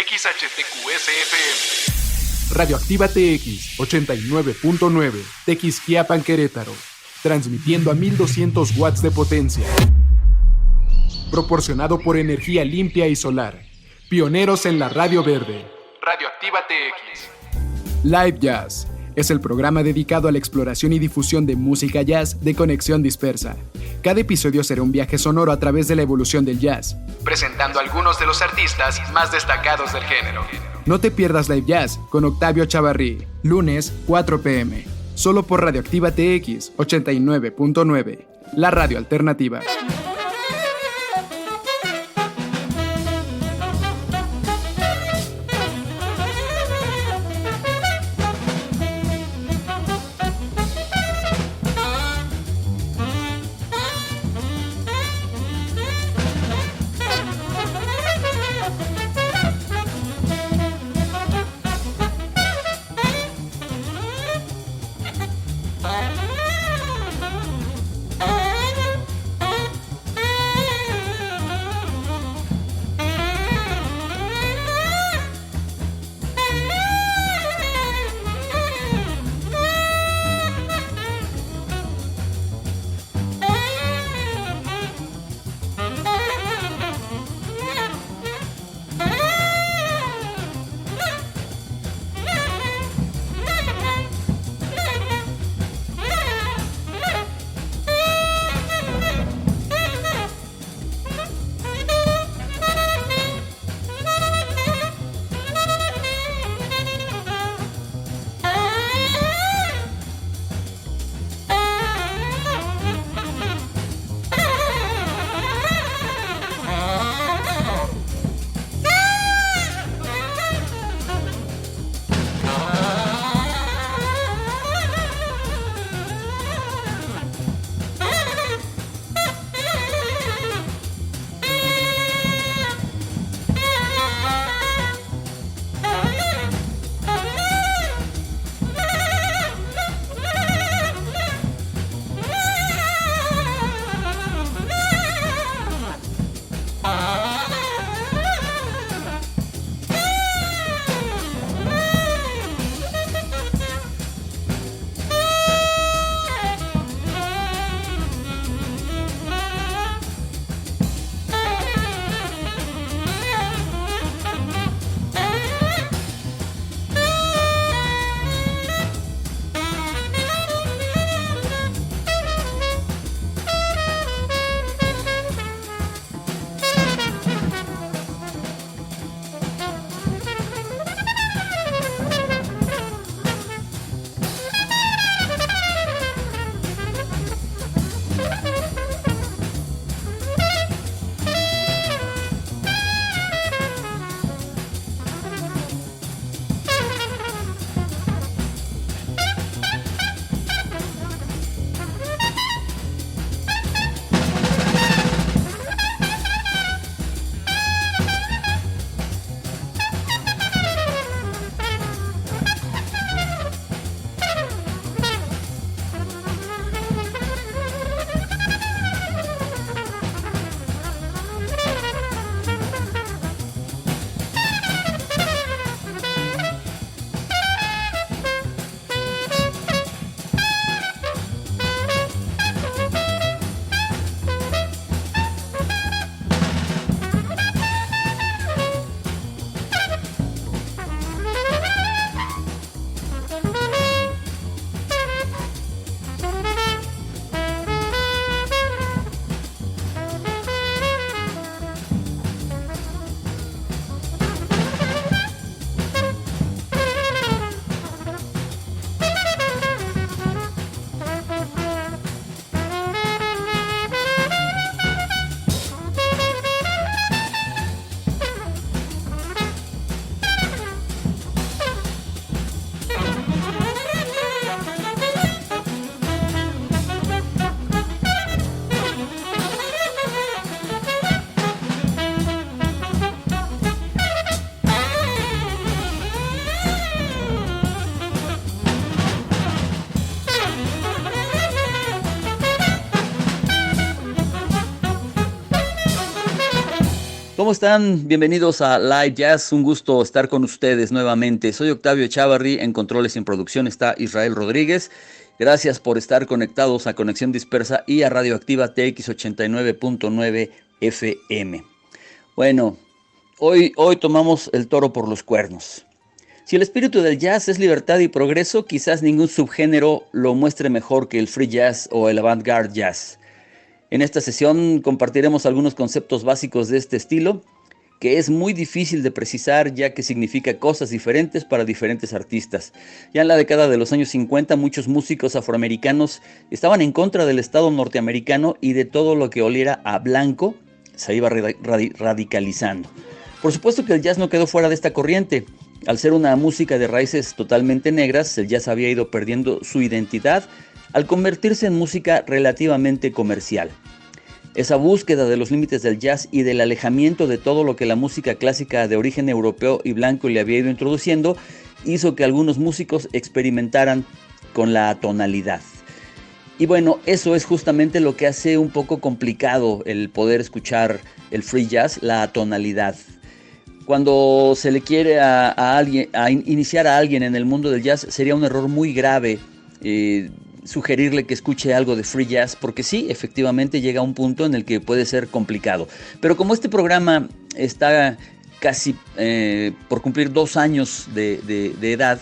XHTQSFM. Radioactiva TX 89.9, Tequisquiapan, Querétaro. Transmitiendo a 1200 watts de potencia. Proporcionado por energía limpia y solar. Pioneros en la radio verde. Radioactiva TX. Live Jazz. Es el programa dedicado a la exploración y difusión de música jazz de Conexión Dispersa. Cada episodio será un viaje sonoro a través de la evolución del jazz, presentando a algunos de los artistas más destacados del género. No te pierdas Live Jazz con Octavio Chavarrí, lunes 4 p.m. Solo por Radioactiva TX 89.9, la radio alternativa. ¿Cómo están? Bienvenidos a Live Jazz, un gusto estar con ustedes nuevamente. Soy Octavio Echavarri, en controles y en producción está Israel Rodríguez. Gracias por estar conectados a Conexión Dispersa y a Radioactiva TX 89.9 FM. Bueno, hoy tomamos el toro por los cuernos. Si el espíritu del jazz es libertad y progreso, quizás ningún subgénero lo muestre mejor que el free jazz o el avant-garde jazz. En esta sesión compartiremos algunos conceptos básicos de este estilo, que es muy difícil de precisar ya que significa cosas diferentes para diferentes artistas. Ya en la década de los años 50 muchos músicos afroamericanos estaban en contra del Estado norteamericano y de todo lo que oliera a blanco se iba radicalizando. Por supuesto que el jazz no quedó fuera de esta corriente. Al ser una música de raíces totalmente negras, el jazz había ido perdiendo su identidad al convertirse en música relativamente comercial. Esa búsqueda de los límites del jazz y del alejamiento de todo lo que la música clásica de origen europeo y blanco le había ido introduciendo hizo que algunos músicos experimentaran con la tonalidad. Y bueno, eso es justamente lo que hace un poco complicado el poder escuchar el free jazz, la tonalidad. Cuando se le quiere a iniciar a alguien en el mundo del jazz, sería un error muy grave sugerirle que escuche algo de free jazz, porque sí, efectivamente llega a un punto en el que puede ser complicado. Pero como este programa está casi por cumplir 2 años de edad,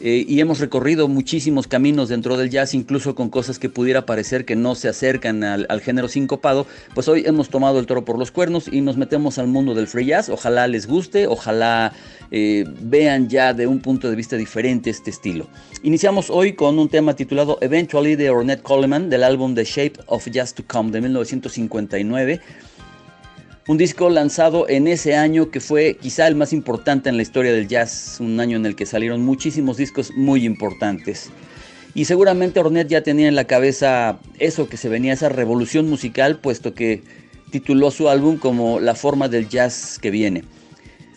y hemos recorrido muchísimos caminos dentro del jazz, incluso con cosas que pudiera parecer que no se acercan al género sincopado, pues hoy hemos tomado el toro por los cuernos y nos metemos al mundo del free jazz. Ojalá les guste, ojalá vean ya de un punto de vista diferente este estilo. Iniciamos hoy con un tema titulado Eventually de Ornette Coleman, del álbum The Shape of Jazz to Come de 1959. Un disco lanzado en ese año que fue quizá el más importante en la historia del jazz, un año en el que salieron muchísimos discos muy importantes. Y seguramente Ornette ya tenía en la cabeza eso que se venía, esa revolución musical, puesto que tituló su álbum como La forma del jazz que viene.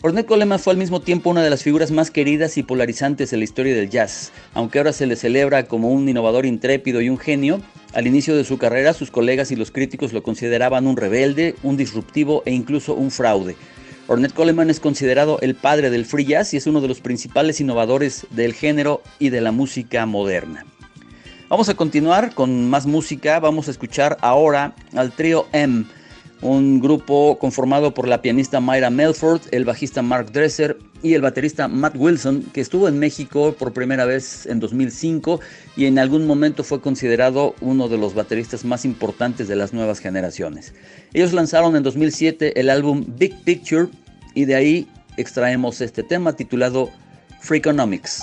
Ornette Coleman fue al mismo tiempo una de las figuras más queridas y polarizantes en la historia del jazz. Aunque ahora se le celebra como un innovador intrépido y un genio, al inicio de su carrera sus colegas y los críticos lo consideraban un rebelde, un disruptivo e incluso un fraude. Ornette Coleman es considerado el padre del free jazz y es uno de los principales innovadores del género y de la música moderna. Vamos a continuar con más música. Vamos a escuchar ahora al trío M, un grupo conformado por la pianista Myra Melford, el bajista Mark Dresser y el baterista Matt Wilson, que estuvo en México por primera vez en 2005 y en algún momento fue considerado uno de los bateristas más importantes de las nuevas generaciones. Ellos lanzaron en 2007 el álbum Big Picture y de ahí extraemos este tema titulado Freakonomics.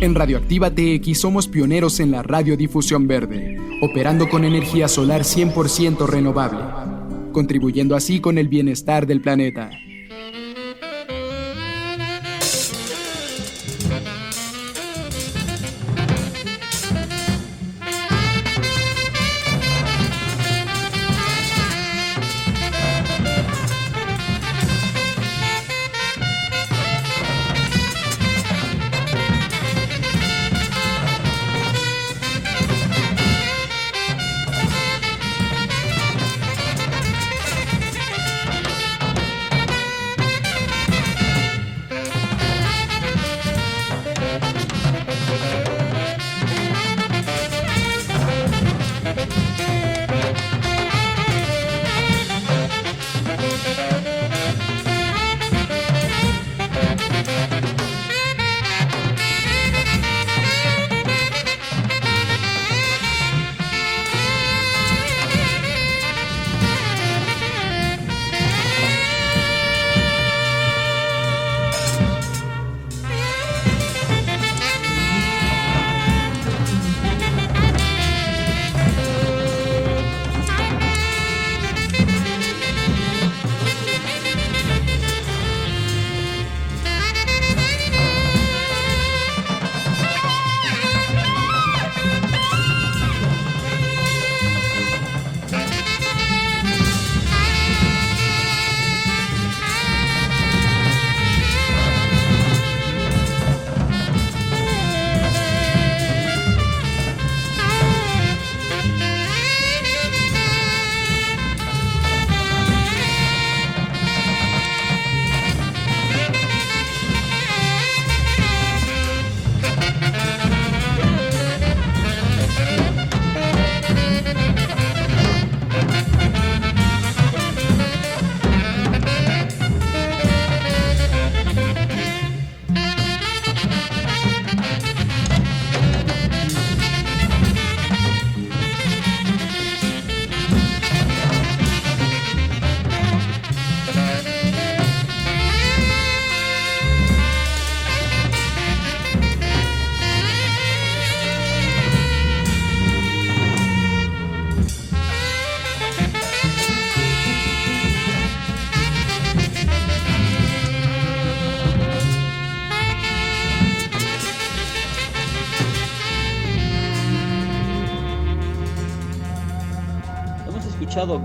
En Radioactiva TX somos pioneros en la radiodifusión verde, operando con energía solar 100% renovable, contribuyendo así con el bienestar del planeta.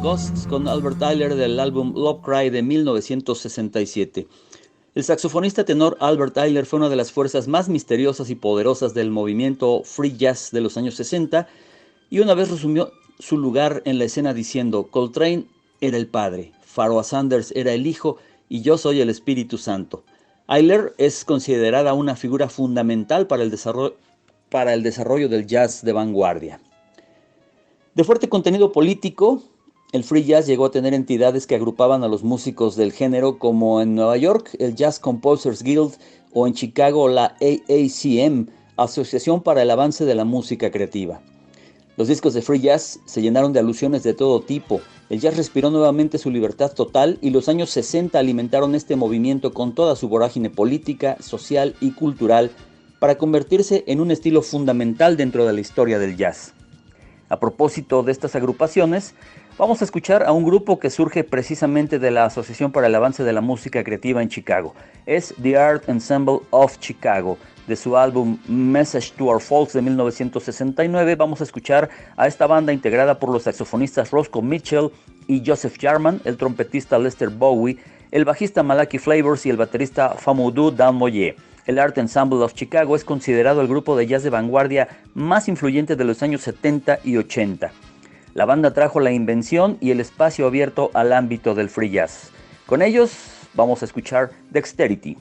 Ghosts con Albert Ayler del álbum Love Cry de 1967. El saxofonista tenor Albert Ayler fue una de las fuerzas más misteriosas y poderosas del movimiento free jazz de los años 60 y una vez resumió su lugar en la escena diciendo: Coltrane era el padre, Pharoah Sanders era el hijo y yo soy el Espíritu Santo. Ayler es considerada una figura fundamental para el desarrollo del jazz de vanguardia. De fuerte contenido político, el free jazz llegó a tener entidades que agrupaban a los músicos del género, como en Nueva York el Jazz Composers Guild o en Chicago la AACM, Asociación para el Avance de la Música Creativa. Los discos de free jazz se llenaron de alusiones de todo tipo. El jazz respiró nuevamente su libertad total y los años 60 alimentaron este movimiento con toda su vorágine política, social y cultural para convertirse en un estilo fundamental dentro de la historia del jazz. A propósito de estas agrupaciones, vamos a escuchar a un grupo que surge precisamente de la Asociación para el Avance de la Música Creativa en Chicago. Es The Art Ensemble of Chicago. De su álbum Message to Our Folks de 1969, vamos a escuchar a esta banda integrada por los saxofonistas Roscoe Mitchell y Joseph Jarman, el trompetista Lester Bowie, el bajista Malachi Flavors y el baterista Famoudou Dan-Moyer. El Art Ensemble of Chicago es considerado el grupo de jazz de vanguardia más influyente de los años 70 y 80. La banda trajo la invención y el espacio abierto al ámbito del free jazz. Con ellos vamos a escuchar Dexterity.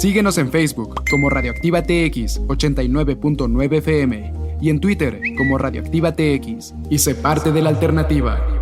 Síguenos en Facebook como Radioactiva TX 89.9 FM y en Twitter como Radioactiva TX y sé parte de la alternativa.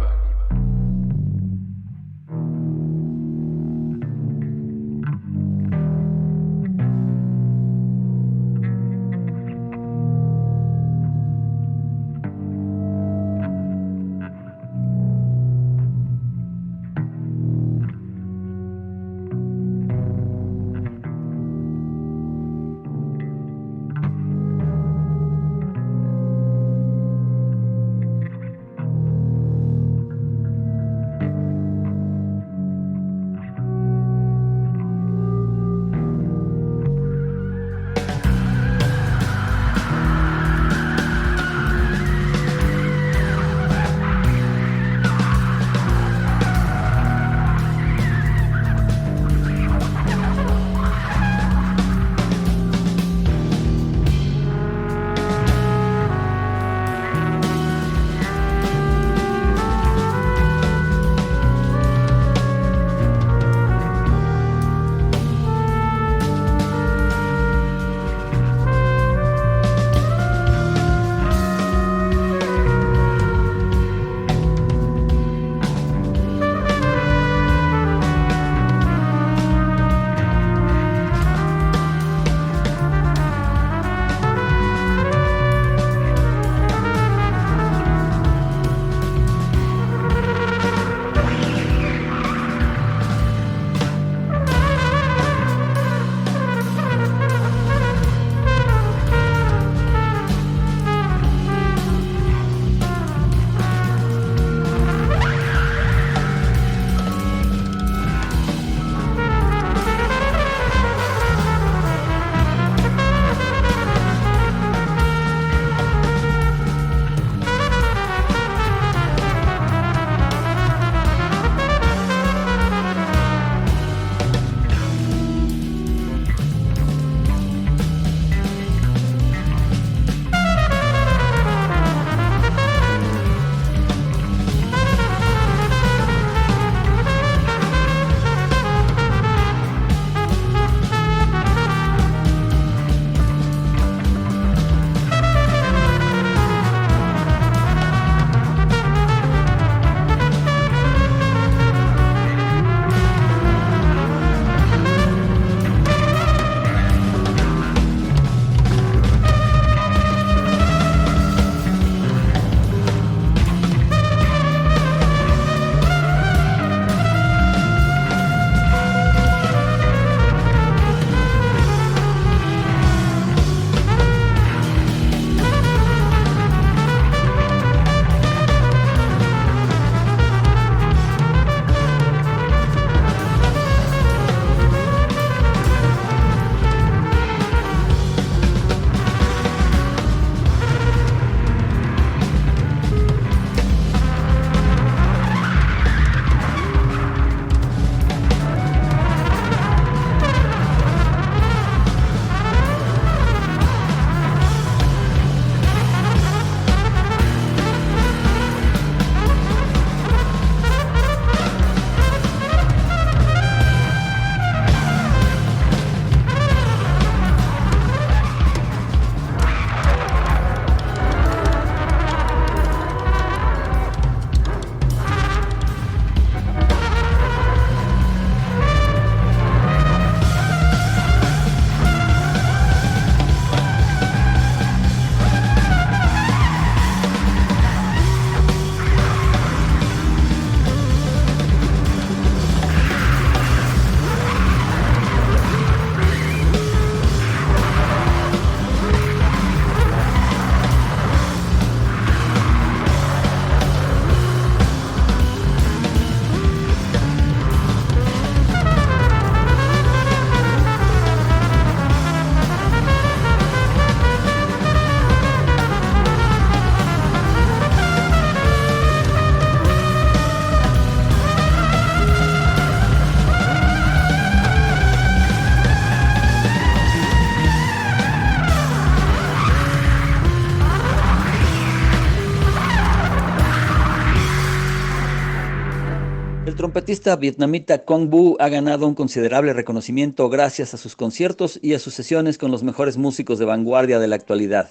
trompetista vietnamita Quang Vu ha ganado un considerable reconocimiento gracias a sus conciertos y a sus sesiones con los mejores músicos de vanguardia de la actualidad,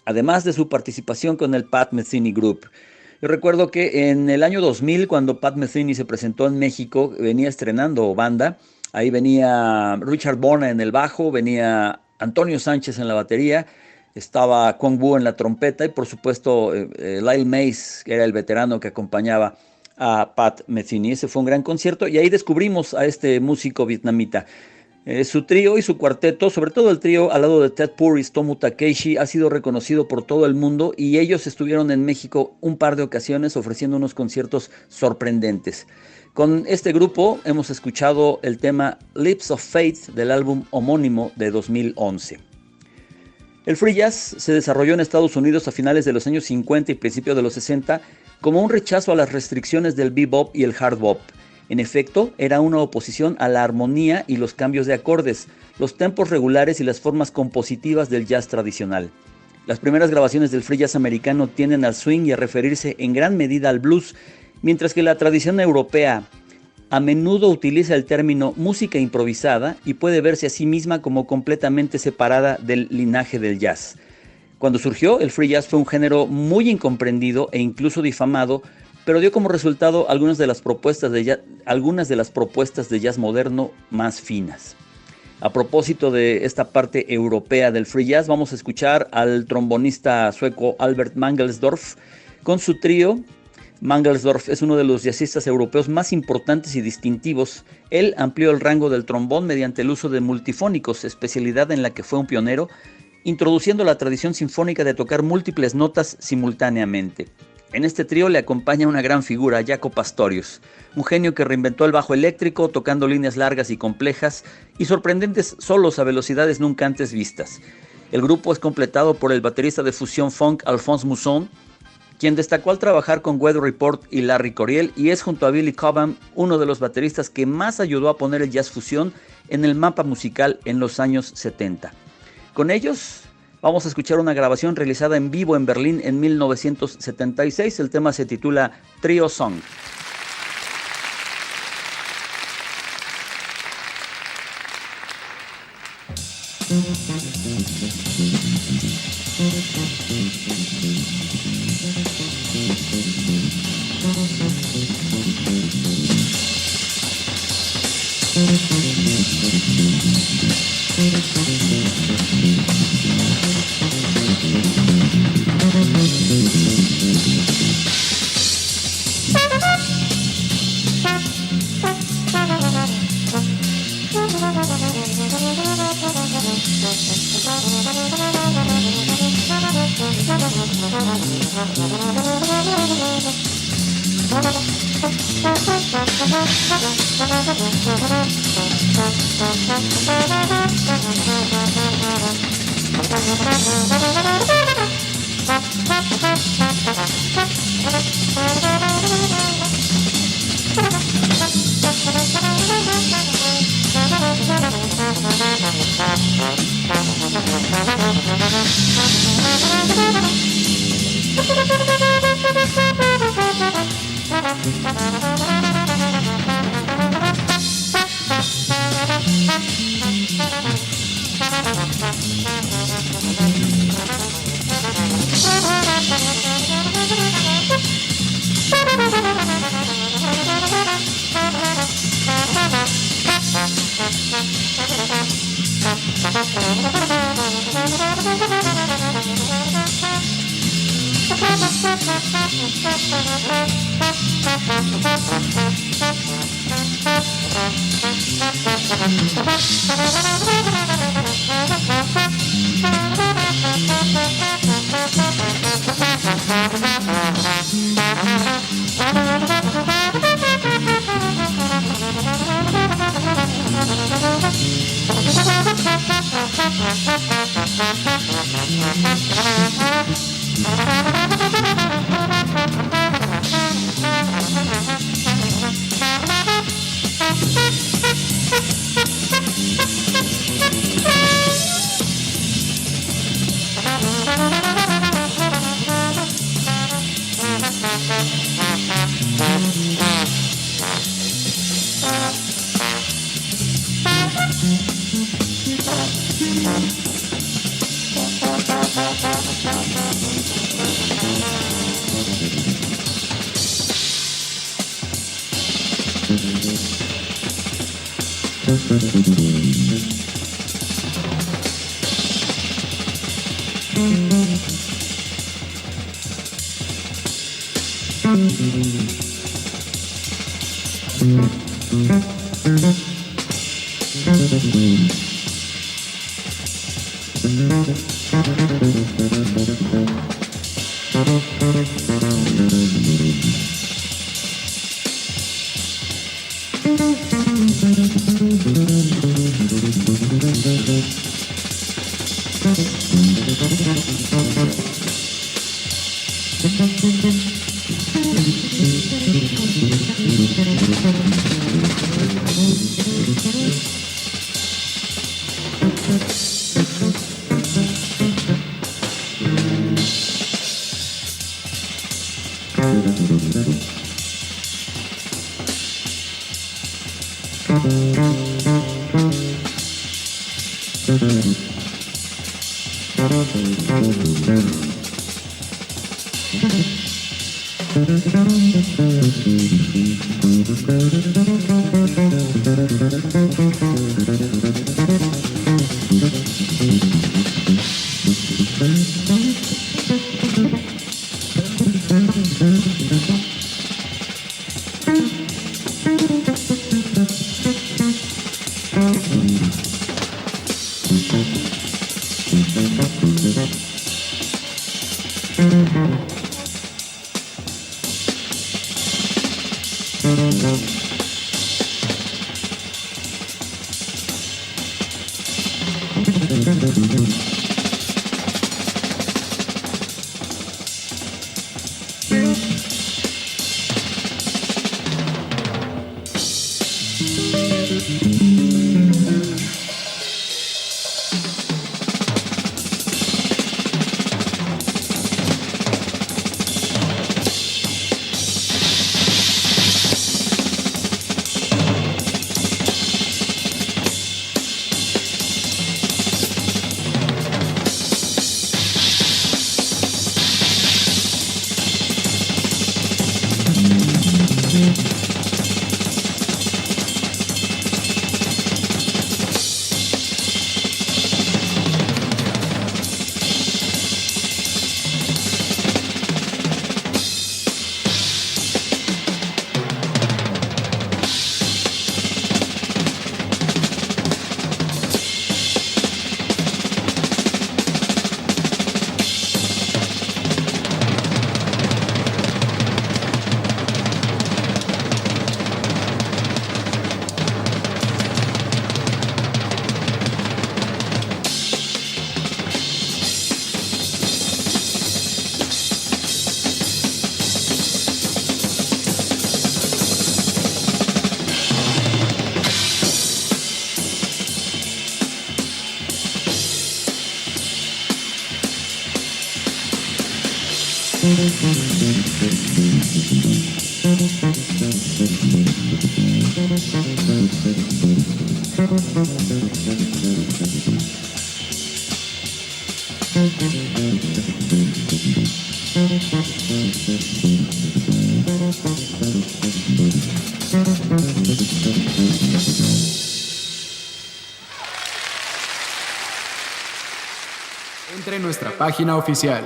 además de su participación con el Pat Metheny Group. Yo recuerdo que en el año 2000, cuando Pat Metheny se presentó en México, venía estrenando banda. Ahí venía Richard Bona en el bajo, venía Antonio Sánchez en la batería, estaba Quang Vu en la trompeta y por supuesto Lyle Mays, que era el veterano que acompañaba a Pat Metheny. Ese fue un gran concierto y ahí descubrimos a este músico vietnamita. Su trío y su cuarteto, sobre todo el trío al lado de Ted Purry y Tomu Takeishi, ha sido reconocido por todo el mundo y ellos estuvieron en México un par de ocasiones ofreciendo unos conciertos sorprendentes. Con este grupo hemos escuchado el tema Lips of Faith del álbum homónimo de 2011. El free jazz se desarrolló en Estados Unidos a finales de los años 50 y principios de los 60 como un rechazo a las restricciones del bebop y el hard bop. En efecto, era una oposición a la armonía y los cambios de acordes, los tempos regulares y las formas compositivas del jazz tradicional. Las primeras grabaciones del free jazz americano tienden al swing y a referirse en gran medida al blues, mientras que la tradición europea a menudo utiliza el término música improvisada y puede verse a sí misma como completamente separada del linaje del jazz. Cuando surgió, el free jazz fue un género muy incomprendido e incluso difamado, pero dio como resultado algunas de las propuestas de jazz moderno más finas. A propósito de esta parte europea del free jazz, vamos a escuchar al trombonista sueco Albert Mangelsdorff con su trío. Mangelsdorff es uno de los jazzistas europeos más importantes y distintivos. Él amplió el rango del trombón mediante el uso de multifónicos, especialidad en la que fue un pionero, introduciendo la tradición sinfónica de tocar múltiples notas simultáneamente. En este trío le acompaña una gran figura, Jaco Pastorius, un genio que reinventó el bajo eléctrico tocando líneas largas y complejas y sorprendentes solos a velocidades nunca antes vistas. El grupo es completado por el baterista de fusión funk Alphonse Mousson, quien destacó al trabajar con Weather Report y Larry Coryell y es junto a Billy Cobham uno de los bateristas que más ayudó a poner el jazz fusión en el mapa musical en los años 70. Con ellos vamos a escuchar una grabación realizada en vivo en Berlín en 1976. El tema se titula Trio Song. Entre en nuestra página oficial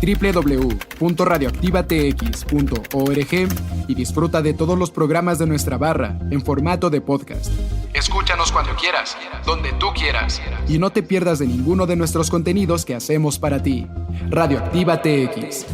www.radioactivatx.org y disfruta de todos los programas de nuestra barra en formato de podcast. Escúchanos cuando quieras, donde tú quieras, y no te pierdas de ninguno de nuestros contenidos que hacemos para ti. Radioactiva TX.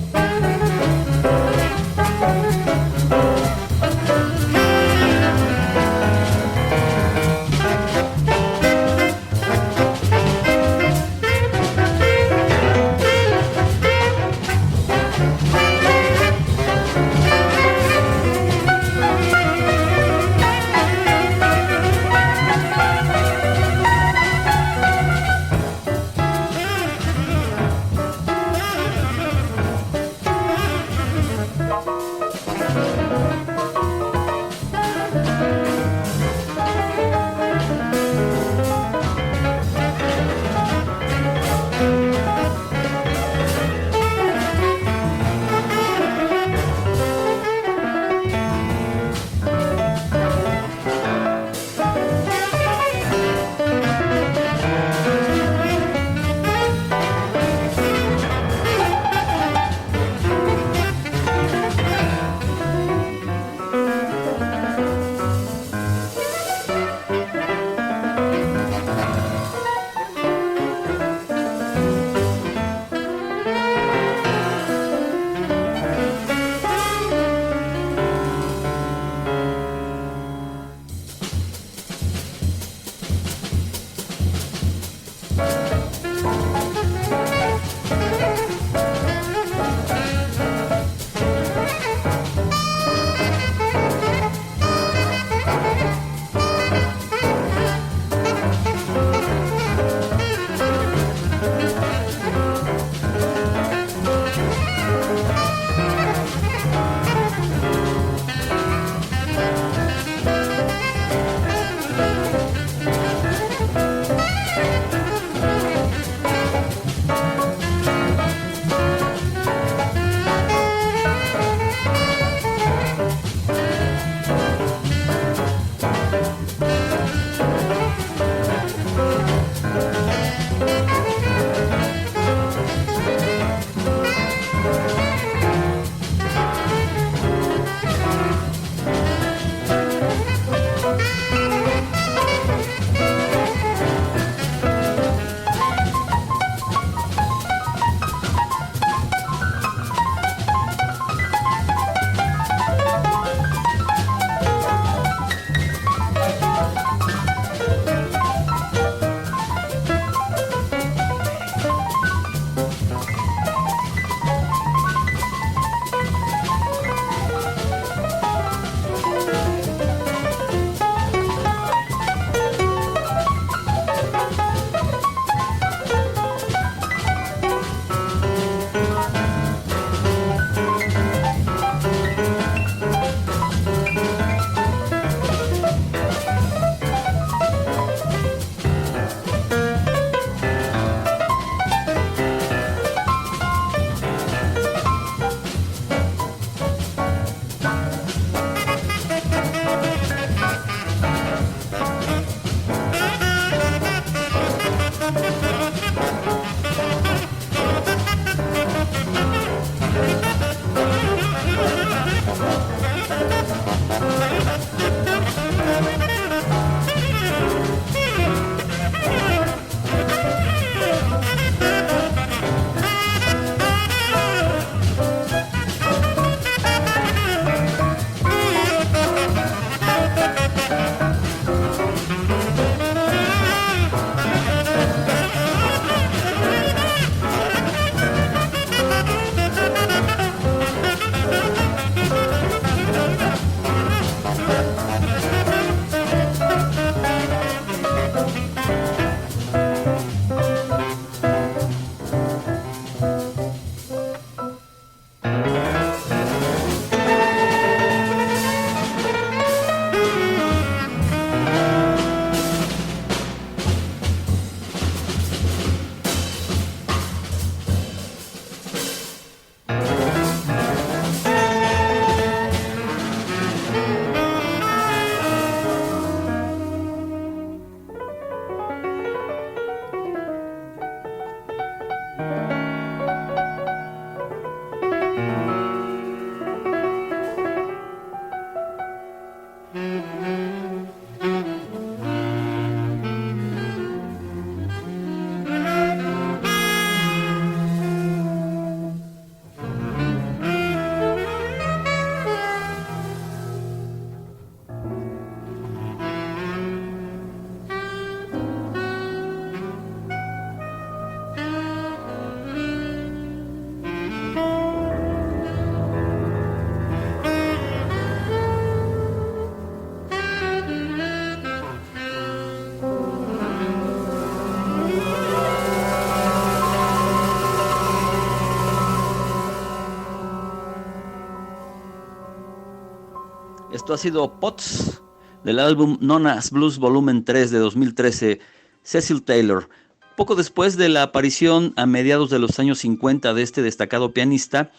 Esto ha sido Potts, del álbum Nona's Blues Volumen 3 de 2013, Cecil Taylor. Poco después de la aparición a mediados de los años 50 de este destacado pianista,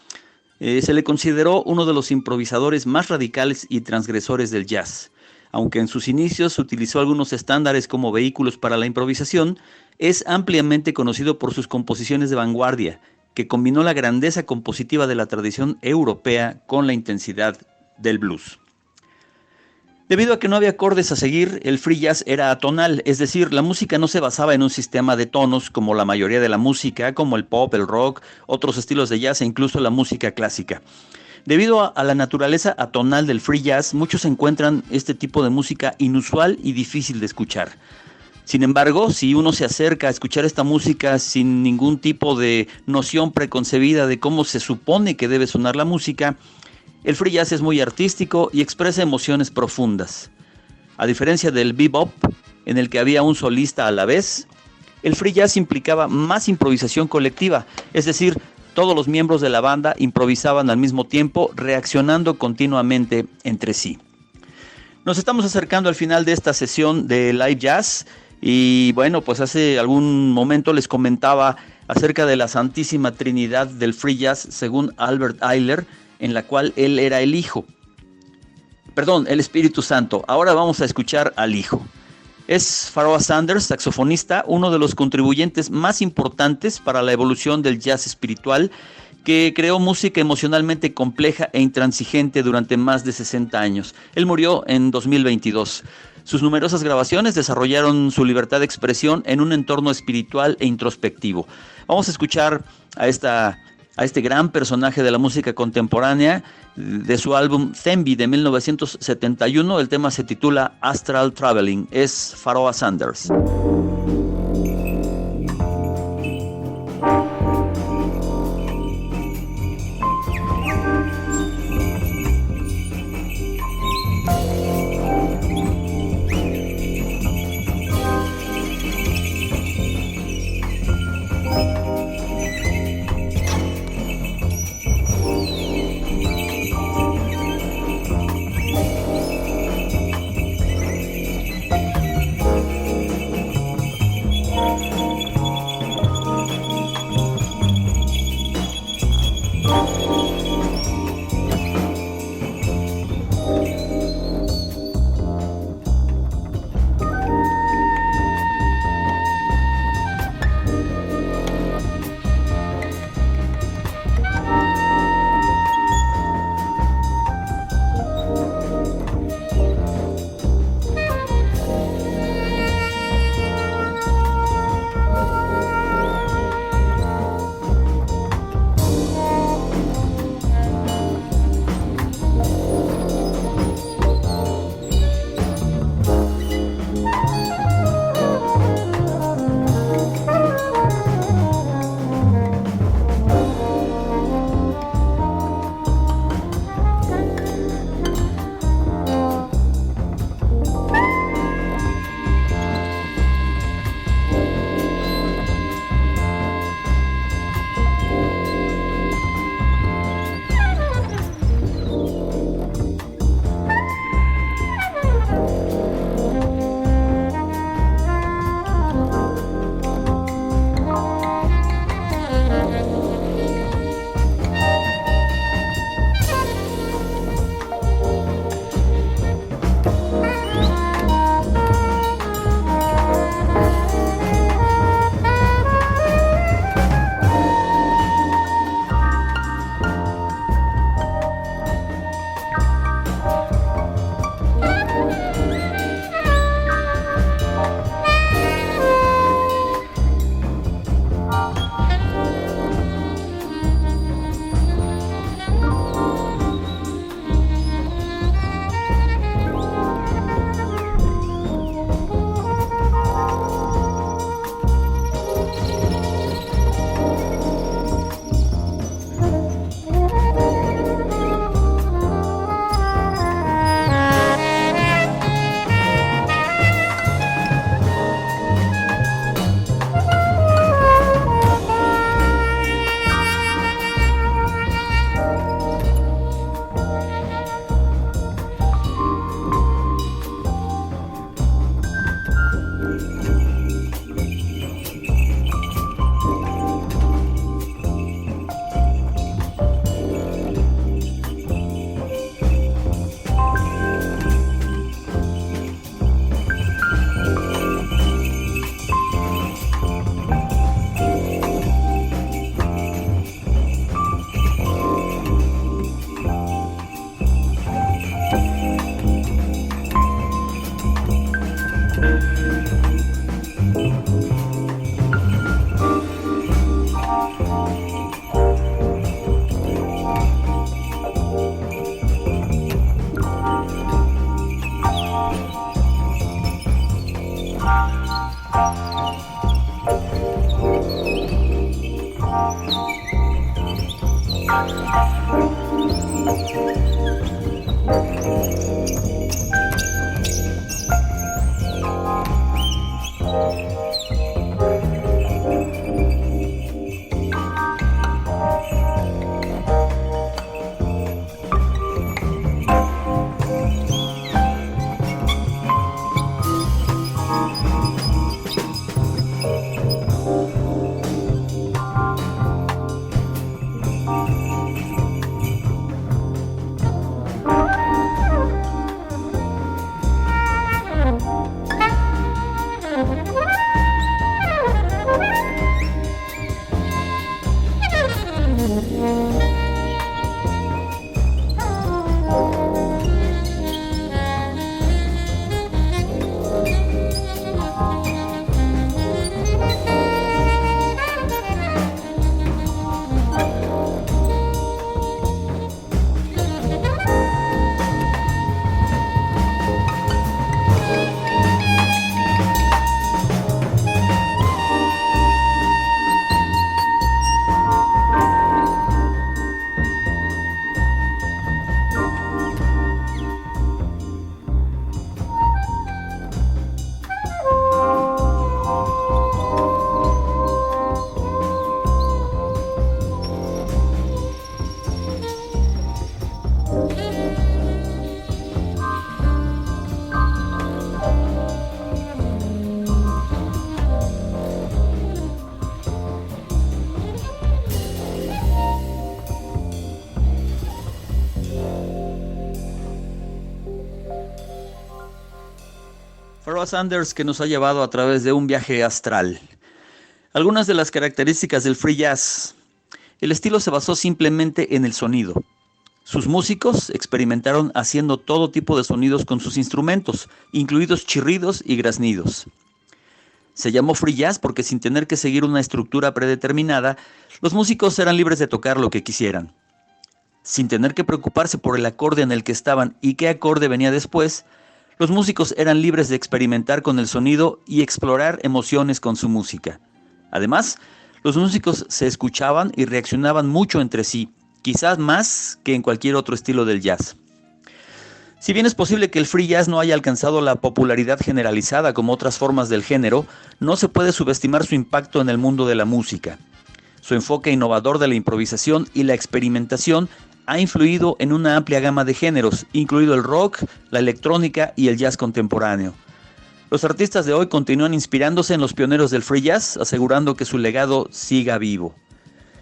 se le consideró uno de los improvisadores más radicales y transgresores del jazz. Aunque en sus inicios utilizó algunos estándares como vehículos para la improvisación, es ampliamente conocido por sus composiciones de vanguardia, que combinó la grandeza compositiva de la tradición europea con la intensidad del blues. Debido a que no había acordes a seguir, el free jazz era atonal, es decir, la música no se basaba en un sistema de tonos como la mayoría de la música, como el pop, el rock, otros estilos de jazz e incluso la música clásica. Debido a la naturaleza atonal del free jazz, muchos encuentran este tipo de música inusual y difícil de escuchar. Sin embargo, si uno se acerca a escuchar esta música sin ningún tipo de noción preconcebida de cómo se supone que debe sonar la música, el free jazz es muy artístico y expresa emociones profundas. A diferencia del bebop, en el que había un solista a la vez, el free jazz implicaba más improvisación colectiva, es decir, todos los miembros de la banda improvisaban al mismo tiempo, reaccionando continuamente entre sí. Nos estamos acercando al final de esta sesión de Live Jazz y bueno, pues hace algún momento les comentaba acerca de la Santísima Trinidad del free jazz según Albert Ayler, en la cual él era el Espíritu Santo. Ahora vamos a escuchar al Hijo. Es Pharoah Sanders, saxofonista, uno de los contribuyentes más importantes para la evolución del jazz espiritual, que creó música emocionalmente compleja e intransigente durante más de 60 años. Él murió en 2022. Sus numerosas grabaciones desarrollaron su libertad de expresión en un entorno espiritual e introspectivo. Vamos a escuchar a este gran personaje de la música contemporánea de su álbum Thembi de 1971. El tema se titula Astral Traveling. Es Pharoah Sanders. Pharoah Sanders, que nos ha llevado a través de un viaje astral. Algunas de las características del free jazz. El estilo se basó simplemente en el sonido. Sus músicos experimentaron haciendo todo tipo de sonidos con sus instrumentos, incluidos chirridos y graznidos. Se llamó free jazz porque sin tener que seguir una estructura predeterminada, los músicos eran libres de tocar lo que quisieran. Sin tener que preocuparse por el acorde en el que estaban y qué acorde venía después, los músicos eran libres de experimentar con el sonido y explorar emociones con su música. Además, los músicos se escuchaban y reaccionaban mucho entre sí, quizás más que en cualquier otro estilo del jazz. Si bien es posible que el free jazz no haya alcanzado la popularidad generalizada como otras formas del género, no se puede subestimar su impacto en el mundo de la música. Su enfoque innovador de la improvisación y la experimentación ha influido en una amplia gama de géneros, incluido el rock, la electrónica y el jazz contemporáneo. Los artistas de hoy continúan inspirándose en los pioneros del free jazz, asegurando que su legado siga vivo.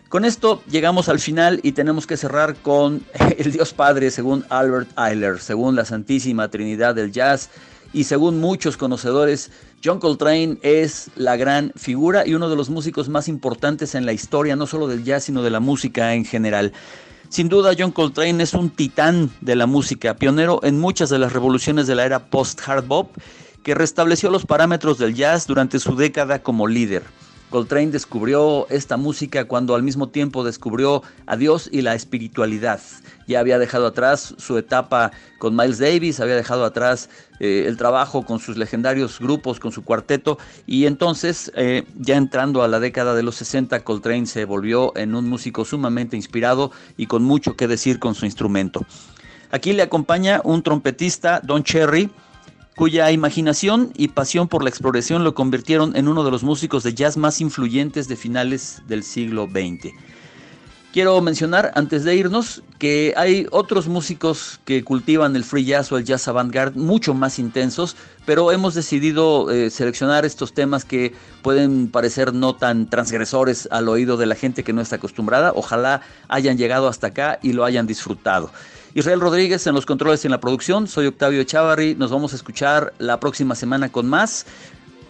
Con esto llegamos al final y tenemos que cerrar con el Dios Padre, según Albert Ayler, según la Santísima Trinidad del Jazz y según muchos conocedores. John Coltrane es la gran figura y uno de los músicos más importantes en la historia, no solo del jazz, sino de la música en general. Sin duda, John Coltrane es un titán de la música, pionero en muchas de las revoluciones de la era post-hard bop, que restableció los parámetros del jazz durante su década como líder. Coltrane descubrió esta música cuando al mismo tiempo descubrió a Dios y la espiritualidad. Ya había dejado atrás su etapa con Miles Davis, había dejado atrás el trabajo con sus legendarios grupos, con su cuarteto, y entonces, ya entrando a la década de los 60, Coltrane se volvió en un músico sumamente inspirado y con mucho que decir con su instrumento. Aquí le acompaña un trompetista, Don Cherry, cuya imaginación y pasión por la exploración lo convirtieron en uno de los músicos de jazz más influyentes de finales del siglo XX. Quiero mencionar, antes de irnos, que hay otros músicos que cultivan el free jazz o el jazz avant-garde mucho más intensos, pero hemos decidido seleccionar estos temas que pueden parecer no tan transgresores al oído de la gente que no está acostumbrada. Ojalá hayan llegado hasta acá y lo hayan disfrutado. Israel Rodríguez en los controles y en la producción. Soy Octavio Echavarri. Nos vamos a escuchar la próxima semana con más.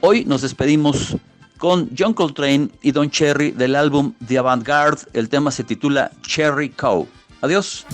Hoy nos despedimos con John Coltrane y Don Cherry del álbum The Avant-Garde. El tema se titula Cherry Cow. Adiós.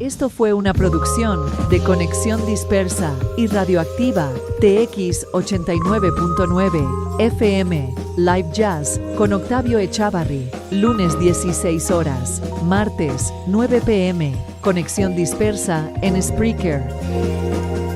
Esto fue una producción de Conexión Dispersa y Radioactiva TX 89.9 FM Live Jazz con Octavio Echavarri, lunes 16 horas, martes 9 p.m. Conexión Dispersa en Spreaker.